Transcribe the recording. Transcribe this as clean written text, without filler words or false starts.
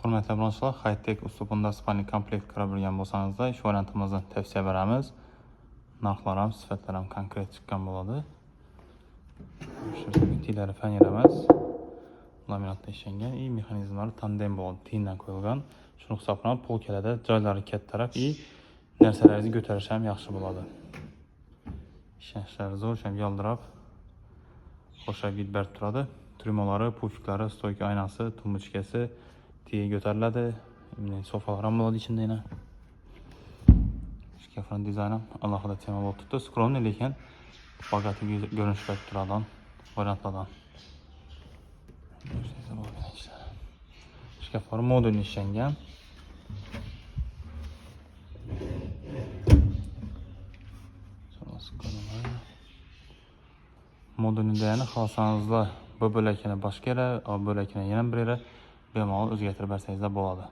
Hurmatli obunachilar, high-tech uslubida spalniy komplekt qurib olgan bo'lsangizda, shu variantimizni tavsiya beramiz. Narxlar ham, sifatlar ham konkret chiqqan bo'ladi. Tilari fanera emas, laminatda ishlangan, mexanizmlari tandem bo'ladi, tiyindan qo'yilgan. Shuni hisoblanib, polkalarda joylari kattaroq, narsalaringizni ko'tarish ham yaxshi bo'ladi. Ishlanishlari zo'r, ham yaldirab, qo'shib berib turadi. Trimolari, pufiklari, stoyka oynasi, tumbuchkasi tiye ko'tariladi. Sofalar ham bo'ladi ichida yana. Shkafning dizayni alohida tema bo'lib turibdi. Skromniy lekin bogatli ko'rinish berib turadigan variantlardan. Shkaflar modulni ishlangan. Modulni deyani xohlasanizlar bu bo'lakini boshqa yere, bu bo'lakini yana bir yere bemalol o'zgartirib bersangiz bo'ladi.